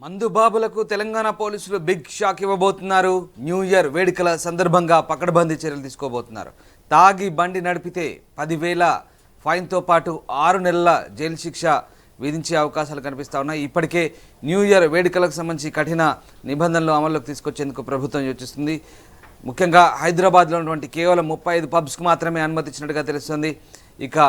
మందుబాబులకు తెలంగాణ పోలీసులు big shock ఇవ్వబోతున్నారు. New year వేడుకల సందర్భంగా పకడ్బందీ చర్యలు తీసుకోబోతున్నారు. తాగి బండి నడిపితే 10,000 ఫైన్తో పాటు 6 నెలల జైలు శిక్ష విధించే అవకాశాలు కనిపిస్తా ఉన్నాయి. ఇప్పటికే న్యూ ఇయర్ వేడుకలకు సంబంధించి కఠిన నిబంధనలు అమల్లోకి తీసుకొచ్చేందుకు ప్రభుత్వం యోచిస్తుంది. ముఖ్యంగా హైదరాబాద్లో ఉన్నటువంటి కేవలం 35 పబ్స్కు మాత్రమే అనుమతి ఇచ్చినట్టుగా తెలుస్తుంది. ఇక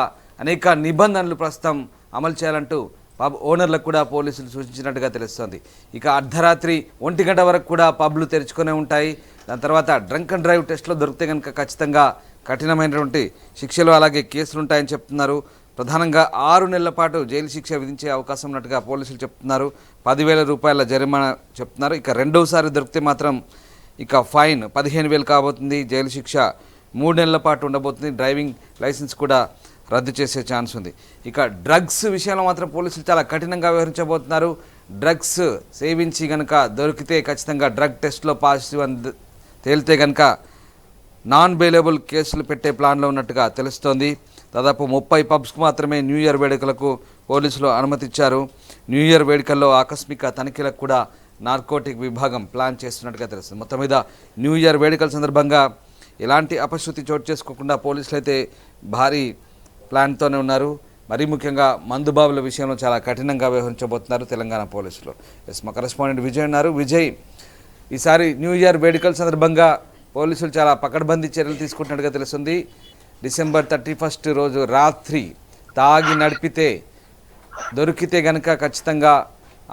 అనేక నిబంధనలు ప్రస్తుతం అమలు చేయాలంటూ పబ్ ఓనర్లకు కూడా పోలీసులు సూచించినట్టుగా తెలుస్తోంది. ఇక అర్ధరాత్రి 1 గంట వరకు కూడా పబ్లు తెరుచుకునే ఉంటాయి. దాని తర్వాత డ్రంక్ అండ్ డ్రైవ్ టెస్ట్లో దొరికితే కనుక ఖచ్చితంగా కఠినమైనటువంటి శిక్షలు అలాగే కేసులు ఉంటాయని చెప్తున్నారు. ప్రధానంగా 6 నెలల పాటు జైలు శిక్ష విధించే అవకాశం ఉన్నట్టుగా పోలీసులు చెప్తున్నారు. 10,000 రూపాయల జరిమానా చెప్తున్నారు. ఇక రెండోసారి దొరికితే మాత్రం ఇక ఫైన్ 15,000 కాబోతుంది. జైలు శిక్ష 3 నెలల పాటు ఉండబోతుంది. డ్రైవింగ్ లైసెన్స్ కూడా రద్దు చేసే ఛాన్స్ ఉంది. ఇక డ్రగ్స్ విషయంలో మాత్రం పోలీసులు చాలా కఠినంగా వ్యవహరించబోతున్నారు. డ్రగ్స్ సేవించి కనుక దొరికితే ఖచ్చితంగా డ్రగ్ టెస్ట్లో పాజిటివ్ అని తేలితే కనుక నాన్ బెయిలబుల్ కేసులు పెట్టే ప్లాన్లో ఉన్నట్టుగా తెలుస్తోంది. దాదాపు 30 పబ్స్కు మాత్రమే న్యూ ఇయర్ వేడుకలకు పోలీసులు అనుమతి ఇచ్చారు. న్యూ ఇయర్ వేడుకల్లో ఆకస్మిక తనిఖీలకు కూడా నార్కోటిక్ విభాగం ప్లాన్ చేస్తున్నట్టుగా తెలుస్తుంది. మొత్తం మీద న్యూ ఇయర్ వేడుకల సందర్భంగా ఎలాంటి అపశృతి చోటు చేసుకోకుండా పోలీసులు అయితే భారీ ప్లాన్తోనే ఉన్నారు. మరీ ముఖ్యంగా మందుబాబుల విషయంలో చాలా కఠినంగా వ్యవహరించబోతున్నారు తెలంగాణ పోలీసులు. మా కరెస్పాండెంట్ విజయ్ ఉన్నారు. విజయ్, ఈసారి న్యూ ఇయర్ వేడుకల సందర్భంగా పోలీసులు చాలా పకడ్బందీ చర్యలు తీసుకుంటున్నట్టుగా తెలుస్తుంది. డిసెంబర్ 31 రోజు రాత్రి తాగి నడిపితే దొరికితే కనుక ఖచ్చితంగా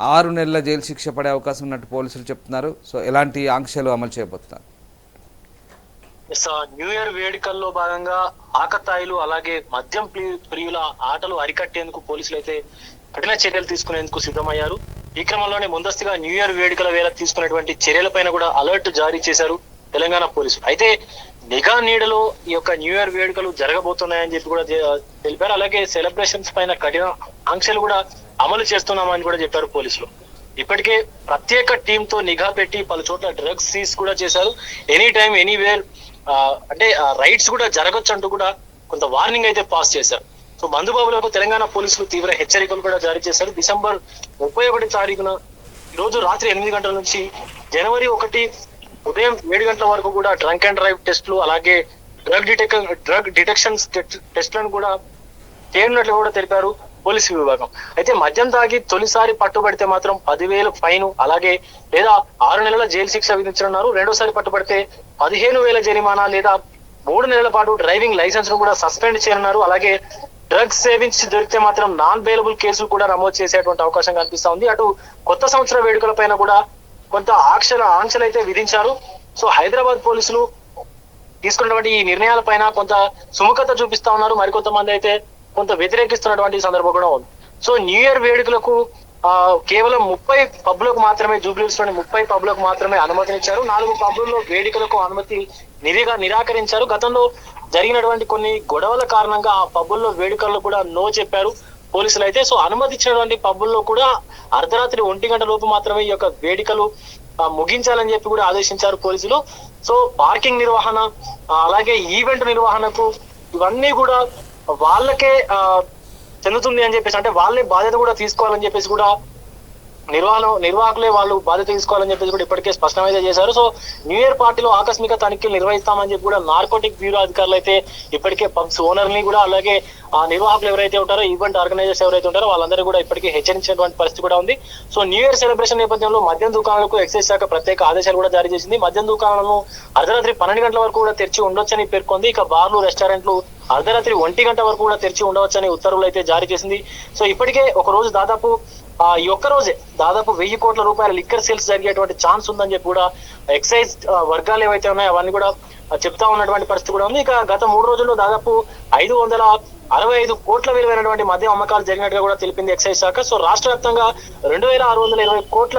6 నెలల జైలు శిక్ష పడే అవకాశం ఉన్నట్టు పోలీసులు చెప్తున్నారు. సో ఎలాంటి ఆంక్షలు అమలు చేయబోతున్నారు? న్యూ ఇయర్ వేడుకల్లో భాగంగా ఆకతాయిలు అలాగే మద్యం ప్రియుల ఆటలు అరికట్టేందుకు పోలీసులు అయితే కఠిన చర్యలు తీసుకునేందుకు సిద్ధమయ్యారు. ఈ క్రమంలోనే ముందస్తుగా న్యూ ఇయర్ వేడుకల వేళ తీసుకున్నటువంటి చర్యలపైన కూడా అలర్ట్ జారీ చేశారు తెలంగాణ పోలీసులు. అయితే నిఘా నీడలో ఈ యొక్క న్యూ ఇయర్ వేడుకలు జరగబోతున్నాయని చెప్పి కూడా తెలిపారు. అలాగే సెలబ్రేషన్స్ పైన కఠిన ఆంక్షలు కూడా అమలు చేస్తున్నామని కూడా చెప్పారు పోలీసులు. ఇప్పటికే ప్రత్యేక టీమ్ తో నిఘా పెట్టి పలు చోట్ల డ్రగ్స్ సీజ్ కూడా చేశారు. ఎనీ టైం ఎనీవేర్ అంటే రైడ్స్ కూడా జరగచ్చు అంటూ కూడా కొంత వార్నింగ్ అయితే పాస్ చేశారు. సో మందుబాబులకు తెలంగాణ పోలీసులు తీవ్ర హెచ్చరికలు కూడా జారీ చేశారు. డిసెంబర్ 31 తారీఖున రోజు రాత్రి 8 గంటల నుంచి జనవరి 1 ఉదయం 7 గంటల వరకు కూడా డ్రంక్ అండ్ డ్రైవ్ టెస్టులు అలాగే డ్రగ్ డిటెక్షన్ టెస్టులను కూడా చేయనున్నట్లు కూడా తెలిపారు పోలీసు విభాగం. అయితే మద్యం తాగి తొలిసారి పట్టుబడితే మాత్రం 10,000 ఫైన్ అలాగే లేదా 6 నెలల జైలు శిక్ష విధించనున్నారు. రెండోసారి పట్టుబడితే 15,000 జరిమానా లేదా 3 నెలల పాటు డ్రైవింగ్ లైసెన్స్ ను కూడా సస్పెండ్ చేయనున్నారు. అలాగే డ్రగ్స్ సేవించి దొరికితే మాత్రం నాన్ బెయిలబుల్ కేసులు కూడా నమోదు చేసేటువంటి అవకాశం కనిపిస్తా ఉంది. అటు కొత్త సంవత్సర వేడుకల పైన కూడా కొంత ఆంక్షలు అయితే విధించారు. సో హైదరాబాద్ పోలీసులు తీసుకున్నటువంటి ఈ నిర్ణయాల పైన కొంత సుముఖత చూపిస్తా ఉన్నారు. మరికొంతమంది అయితే కొంత వ్యతిరేకిస్తున్నటువంటి సందర్భం కూడా ఉంది. సో న్యూ ఇయర్ వేడుకలకు కేవలం 30 పబ్లకు మాత్రమే, జూబ్లీహిల్స్ లోని 30 పబ్లకు మాత్రమే అనుమతినిచ్చారు. 4 పబ్లలో వేడుకలకు అనుమతి నిరాకరించారు. గతంలో జరిగినటువంటి కొన్ని గొడవల కారణంగా ఆ పబ్బుల్లో వేడుకల్లో కూడా నో చెప్పారు పోలీసులు అయితే. సో అనుమతి ఇచ్చినటువంటి పబ్బుల్లో కూడా అర్ధరాత్రి 1 గంట లోపు మాత్రమే ఈ యొక్క వేడుకలు ముగించాలని చెప్పి కూడా ఆదేశించారు పోలీసులు. సో పార్కింగ్ నిర్వహణ అలాగే ఈవెంట్ నిర్వహణకు ఇవన్నీ కూడా వాళ్ళకే చెందుతుంది అని చెప్పేసి, అంటే వాళ్ళే బాధ్యత కూడా తీసుకోవాలని చెప్పేసి కూడా నిర్వాహకులే వాళ్ళు బాధ్యత తీసుకోవాలని చెప్పేసి కూడా ఇప్పటికే స్పష్టమైతే చేశారు. సో న్యూ ఇయర్ పార్టీలో ఆకస్మిక తనిఖీలు నిర్వహిస్తామని చెప్పి కూడా నార్కోటిక్ బ్యూరో అధికారులు అయితే ఇప్పటికే పబ్స్ ఓనర్ ని కూడా అలాగే ఆ నిర్వాహకులు ఎవరైతే ఉంటారో, ఈవెంట్ ఆర్గనైజర్స్ ఎవరైతే ఉంటారో వాళ్ళందరూ కూడా ఇప్పటికే హెచ్చరించినటువంటి పరిస్థితి కూడా ఉంది. సో న్యూ ఇయర్ సెలబ్రేషన్ నేపథ్యంలో మద్యం దుకాణాలకు ఎక్సైజ్ శాఖ ప్రత్యేక ఆదేశాలు కూడా జారీ చేసింది. మద్యం దుకాణాలను అర్ధరాత్రి 12 గంటల వరకు కూడా తెరిచి ఉండొచ్చని పేర్కొంది. ఇక బార్లు, రెస్టారెంట్లు అర్ధరాత్రి 1 గంట వరకు కూడా తెరిచి ఉండవచ్చని ఉత్తర్వులు అయితే జారీ చేసింది. సో ఇప్పటికే ఒక రోజు దాదాపు ఈ ఒక్క రోజే దాదాపు 1,000 కోట్ల రూపాయల లిక్కర్ సేల్స్ జరిగేటువంటి ఛాన్స్ ఉందని చెప్పి కూడా ఎక్సైజ్ వర్గాలు ఏవైతే ఉన్నాయో అవన్నీ కూడా చెప్తా ఉన్నటువంటి పరిస్థితి కూడా ఉంది. ఇక గత 3 రోజుల్లో దాదాపు 565 కోట్ల విలువైనటువంటి మద్యం అమ్మకాలు జరిగినట్టుగా కూడా తెలిపింది ఎక్సైజ్ శాఖ. సో రాష్ట్ర వ్యాప్తంగా 2,620 కోట్ల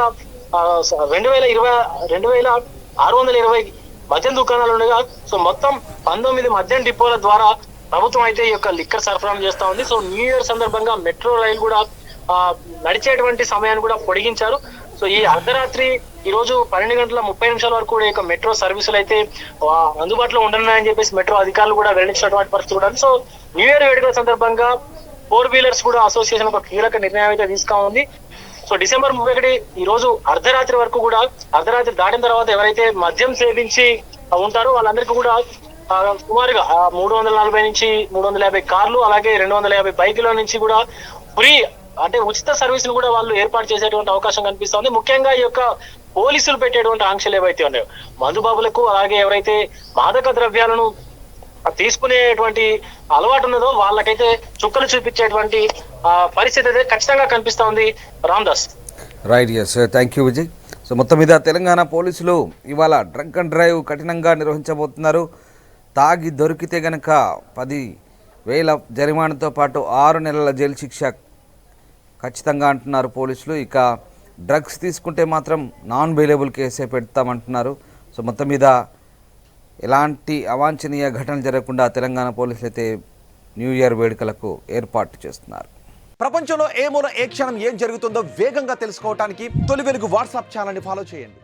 2,620 మద్యం దుకాణాలు ఉండగా సో మొత్తం 19 మద్యం డిపోల ద్వారా ప్రభుత్వం అయితే ఈ యొక్క లిక్కర్ సరఫరా చేస్తా ఉంది. సో న్యూ ఇయర్ సందర్భంగా మెట్రో రైలు కూడా నడిచేటువంటి సమయాన్ని కూడా పొడిగించారు. సో ఈ అర్ధరాత్రి ఈ రోజు 12 గంటల 30 నిమిషాల వరకు కూడా ఇక మెట్రో సర్వీసులు అయితే అందుబాటులో ఉండనున్నాయని చెప్పేసి మెట్రో అధికారులు కూడా వెల్లడించినటువంటి పరిస్థితి కూడా. సో న్యూ ఇయర్ వేడుకల సందర్భంగా 4 వీలర్స్ కూడా అసోసియేషన్ ఒక కీలక నిర్ణయం అయితే తీసుకుంది. సో డిసెంబర్ 31 ఈ రోజు అర్ధరాత్రి వరకు కూడా, అర్ధరాత్రి దాటిన తర్వాత ఎవరైతే మద్యం సేవించి ఉంటారో వాళ్ళందరికీ కూడా సుమారుగా 340 నుంచి 350 కార్లు అలాగే 250 బైకుల నుంచి కూడా ఫ్రీ అంటే ఉచిత సర్వీస్ ను కూడా వాళ్ళు ఏర్పాటు చేసేటువంటి అవకాశం కనిపిస్తోంది. ముఖ్యంగా ఈ యొక్క పోలీసులు పెట్టేటువంటి ఆంక్షలు ఏవైతే ఉన్నాయో మందుబాబులకు అలాగే ఎవరైతే మాదక ద్రవ్యాలను తీసుకునేటువంటి అలవాటు ఉన్నదో వాళ్ళకైతే చుక్కలు చూపించేటువంటి పరిస్థితి అయితే ఖచ్చితంగా కనిపిస్తా ఉంది. Ramdas. Right, yes, thank you Vijay. So మొత్తం మీద తెలంగాణ పోలీసులు ఇవాళ డ్రంక్ అండ్ డ్రైవ్ కఠినంగా నిర్వహించబోతున్నారు. తాగి దొరికితే గనక 10,000 జరిమానాతో పాటు 6 నెలల జైలు శిక్ష ఖచ్చితంగా అంటున్నారు పోలీసులు. ఇక డ్రగ్స్ తీసుకుంటే మాత్రం నాన్ బెయిలబుల్ కేసే పెడతామంటున్నారు. సో మొత్తం మీద ఎలాంటి అవాంఛనీయ ఘటనలు జరగకుండా తెలంగాణ పోలీసులు అయితే న్యూ ఇయర్ వేడుకలకు ఏర్పాటు చేస్తున్నారు. ప్రపంచంలో ఏ మూల ఏ క్షణం ఏం జరుగుతుందో వేగంగా తెలుసుకోవడానికి తొలి వెలుగు వాట్సాప్ ఛానల్ని ఫాలో చేయండి.